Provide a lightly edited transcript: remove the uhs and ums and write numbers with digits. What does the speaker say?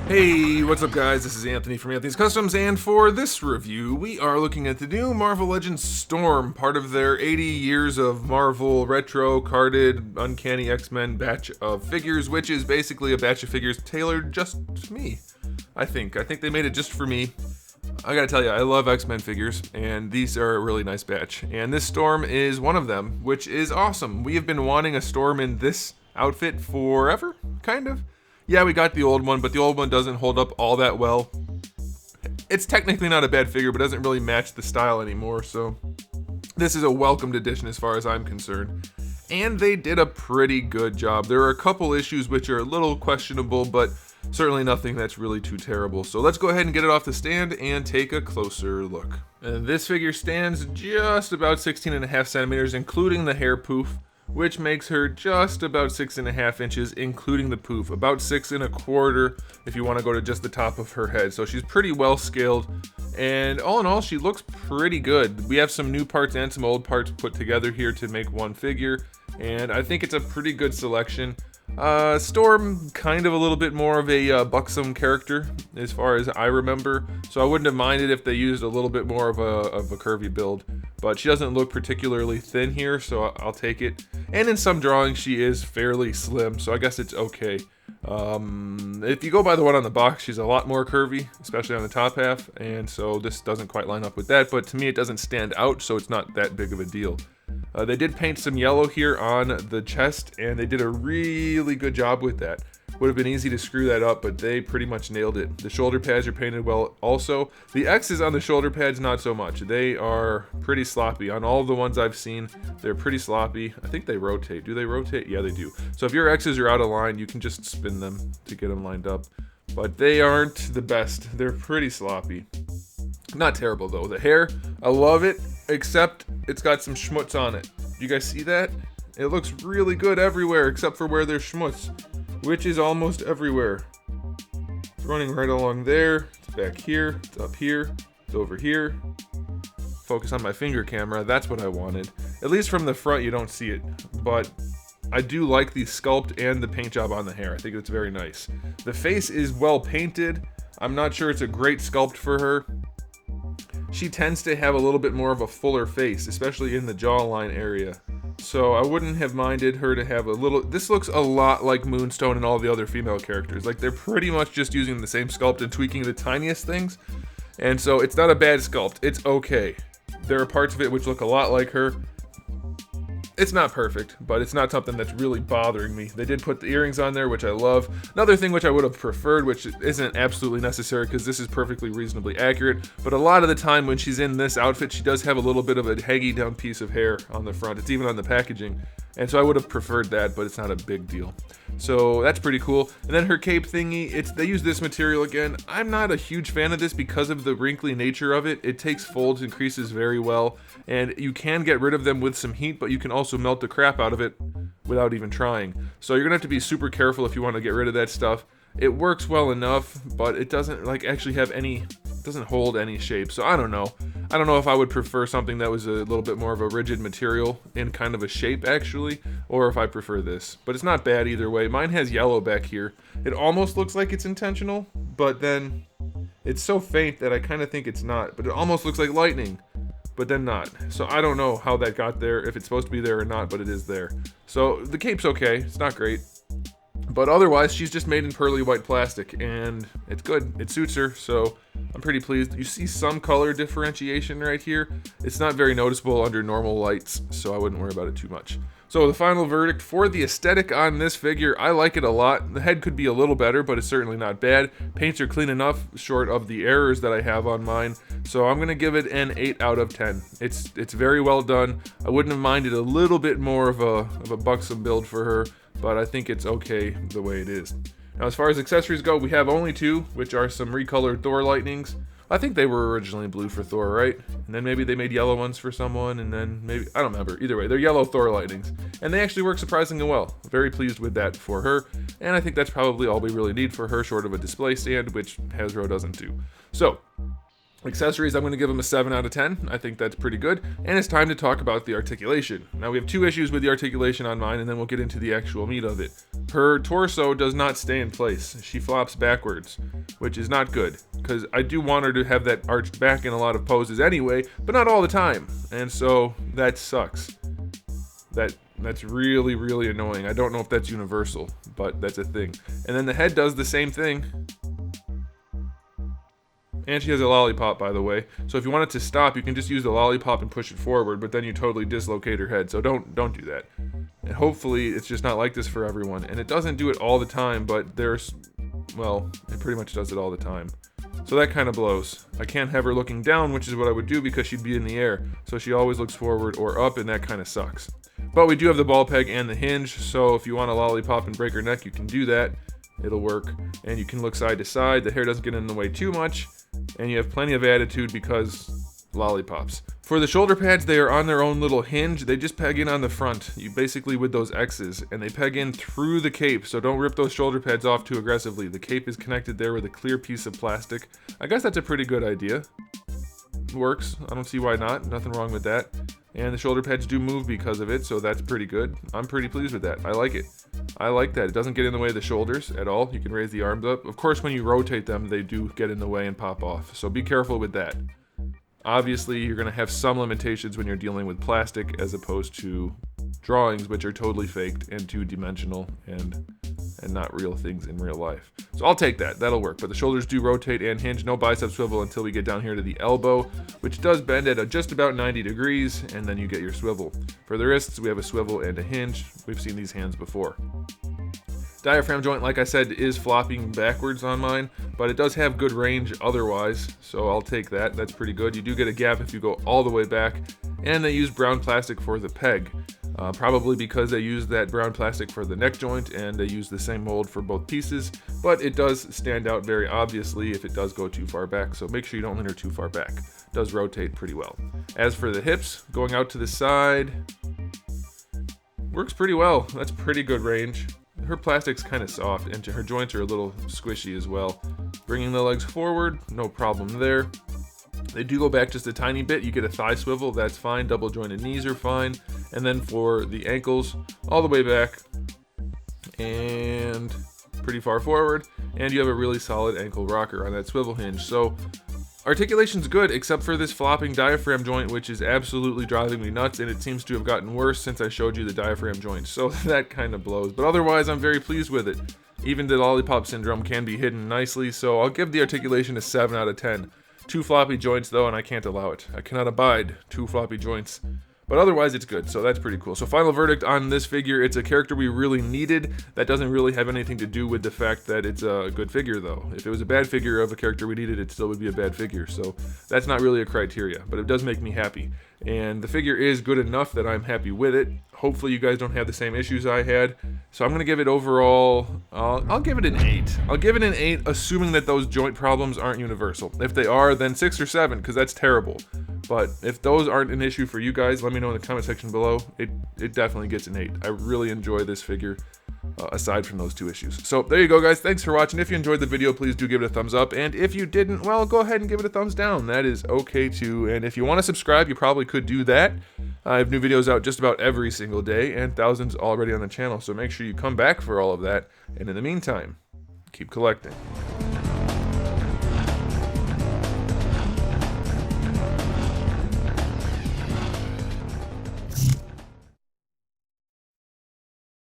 Hey, what's up guys? This is Anthony from Anthony's Customs, and for this review, we are looking at the new Marvel Legends Storm, part of their 80 years of Marvel retro carded Uncanny X-Men batch of figures, which is basically a batch of figures tailored just to me. I think they made it just for me. I gotta tell you, I love X-Men figures, and these are a really nice batch. And this Storm is one of them, which is awesome. We have been wanting a Storm in this outfit forever, kind of. Yeah, we got the old one, but the old one doesn't hold up all that well. It's technically not a bad figure, but doesn't really match the style anymore, so this is a welcomed addition as far as I'm concerned. And they did a pretty good job. There are a couple issues which are a little questionable, but certainly nothing that's really too terrible. So let's go ahead and get it off the stand and take a closer look. And this figure stands just about 16.5 centimeters, including the hair poof, which makes her just about 6.5 inches, including the poof. About 6.25 if you want to go to just the top of her head. So she's pretty well scaled, and all in all, she looks pretty good. We have some new parts and some old parts put together here to make one figure, and I think it's a pretty good selection. Storm, kind of a little bit more of a buxom character as far as I remember, so I wouldn't have minded if they used a little bit more of a curvy build, but she doesn't look particularly thin here, so I'll take it. And in some drawings she is fairly slim, so I guess it's okay. If you go by the one on the box, she's a lot more curvy, especially on the top half, and so this doesn't quite line up with that, but to me it doesn't stand out, so it's not that big of a deal. They did paint some yellow here on the chest, and they did a really good job with that. Would have been easy to screw that up, but they pretty much nailed it. The shoulder pads are painted well also. The X's on the shoulder pads, not so much. They are pretty sloppy. On all of the ones I've seen, they're pretty sloppy. I think they rotate. Do they rotate? Yeah, they do. So if your X's are out of line, you can just spin them to get them lined up. But they aren't the best. They're pretty sloppy. Not terrible though. The hair, I love it, except it's got some schmutz on it. You guys see that? It looks really good everywhere except for where there's schmutz, which is almost everywhere. It's running right along there, it's back here, it's up here, it's over here. Focus on my finger camera, that's what I wanted. At least from the front you don't see it, but I do like the sculpt and the paint job on the hair. I think it's very nice. The face is well painted. I'm not sure it's a great sculpt for her. She tends to have a little bit more of a fuller face, especially in the jawline area. So I wouldn't have minded her to have a little... This looks a lot like Moonstone and all the other female characters. Like, they're pretty much just using the same sculpt and tweaking the tiniest things. And so it's not a bad sculpt. It's okay. There are parts of it which look a lot like her. It's not perfect, but it's not something that's really bothering me. They did put the earrings on there, which I love. Another thing which I would have preferred, which isn't absolutely necessary because this is perfectly reasonably accurate, but a lot of the time when she's in this outfit, she does have a little bit of a hanging down piece of hair on the front. It's even on the packaging, and so I would have preferred that, but it's not a big deal. So that's pretty cool. And then her cape thingy, they use this material again. I'm not a huge fan of this because of the wrinkly nature of it. It takes folds and creases very well, and you can get rid of them with some heat, but you can also melt the crap out of it without even trying. So you're gonna have to be super careful if you want to get rid of that stuff. It works well enough, but it doesn't actually have any, doesn't hold any shape. So I don't know if I would prefer something that was a little bit more of a rigid material in kind of a shape actually, or if I prefer this. But it's not bad either way. Mine has yellow back here. It almost looks like it's intentional, but then it's so faint that I kind of think it's not. But it almost looks like lightning, but then not. So I don't know how that got there, if it's supposed to be there or not, but it is there. So the cape's okay. It's not great. But otherwise, she's just made in pearly white plastic, and it's good. It suits her, so I'm pretty pleased. You see some color differentiation right here. It's not very noticeable under normal lights, so I wouldn't worry about it too much. So the final verdict for the aesthetic on this figure, I like it a lot. The head could be a little better, but it's certainly not bad. Paints are clean enough, short of the errors that I have on mine. So I'm gonna give it an 8 out of 10. It's very well done. I wouldn't have minded a little bit more of a buxom build for her, but I think it's okay the way it is. Now as far as accessories go, we have only two, which are some recolored Thor lightnings. I think they were originally blue for Thor, right? And then maybe they made yellow ones for someone, and then maybe, I don't remember. Either way, they're yellow Thor lightnings. And they actually work surprisingly well. Very pleased with that for her. And I think that's probably all we really need for her, short of a display stand, which Hasbro doesn't do. So, Accessories, I'm going to give them a 7 out of 10. I think that's pretty good. And it's time to talk about the articulation. Now, we have 2 issues with the articulation on mine, and then we'll get into the actual meat of it. Her torso does not stay in place. She flops backwards, which is not good, because I do want her to have that arched back in a lot of poses anyway, but not all the time. And so that sucks. That's really, really annoying. I don't know if that's universal, but that's a thing. And then the head does the same thing. And she has a lollipop, by the way. So if you want it to stop, you can just use the lollipop and push it forward, but then you totally dislocate her head. So don't do that. And hopefully it's just not like this for everyone. And it doesn't do it all the time, but well, it pretty much does it all the time. So that kind of blows. I can't have her looking down, which is what I would do because she'd be in the air. So she always looks forward or up, and that kind of sucks. But we do have the ball peg and the hinge, so if you want a lollipop and break her neck, you can do that. It'll work. And you can look side to side. The hair doesn't get in the way too much. And you have plenty of attitude because lollipops. For the shoulder pads, they are on their own little hinge. They just peg in on the front, you basically with those X's, and they peg in through the cape, so don't rip those shoulder pads off too aggressively. The cape is connected there with a clear piece of plastic. I guess that's a pretty good idea. It works. I don't see why not. Nothing wrong with that. And the shoulder pads do move because of it, so that's pretty good. I'm pretty pleased with that. I like it. I like that. It doesn't get in the way of the shoulders at all. You can raise the arms up. Of course, when you rotate them, they do get in the way and pop off, so be careful with that. Obviously, you're going to have some limitations when you're dealing with plastic as opposed to drawings, which are totally faked and two-dimensional and not real things in real life. So I'll take that. That'll work. But the shoulders do rotate and hinge. No bicep swivel until we get down here to the elbow, which does bend at just about 90 degrees, and then you get your swivel. For the wrists, we have a swivel and a hinge. We've seen these hands before. Diaphragm joint, like I said, is flopping backwards on mine, but it does have good range otherwise, so I'll take that. That's pretty good. You do get a gap if you go all the way back, and they use brown plastic for the peg. Probably because they use that brown plastic for the neck joint and they use the same mold for both pieces, but it does stand out very obviously if it does go too far back, so make sure you don't let her too far back. It does rotate pretty well. As for the hips, going out to the side, works pretty well. That's pretty good range. Her plastic's kind of soft and her joints are a little squishy as well. Bringing the legs forward, no problem there. They do go back just a tiny bit. You get a thigh swivel, that's fine. Double jointed knees are fine. And then for the ankles, all the way back and pretty far forward. And you have a really solid ankle rocker on that swivel hinge. So articulation's good, except for this flopping diaphragm joint, which is absolutely driving me nuts, and it seems to have gotten worse since I showed you the diaphragm joint. So that kind of blows. But otherwise, I'm very pleased with it. Even the lollipop syndrome can be hidden nicely, so I'll give the articulation a 7 out of 10. 2 floppy joints though, and I can't allow it. I cannot abide 2 floppy joints. But otherwise it's good, so that's pretty cool. So final verdict on this figure, it's a character we really needed. That doesn't really have anything to do with the fact that it's a good figure though. If it was a bad figure of a character we needed, it still would be a bad figure. So that's not really a criteria, but it does make me happy. And the figure is good enough that I'm happy with it. Hopefully you guys don't have the same issues I had. So I'm going to give it overall, I'll give it an 8. I'll give it an 8 assuming that those joint problems aren't universal. If they are, then 6 or 7, because that's terrible. But if those aren't an issue for you guys, let me know in the comment section below. It definitely gets an 8. I really enjoy this figure. Aside from those 2 issues. So there you go, guys. Thanks for watching. If you enjoyed the video, please do give it a thumbs up. And if you didn't, well, go ahead and give it a thumbs down. That is okay too. And if you want to subscribe, you probably could do that. I have new videos out just about every single day and thousands already on the channel. So make sure you come back for all of that. And in the meantime, keep collecting.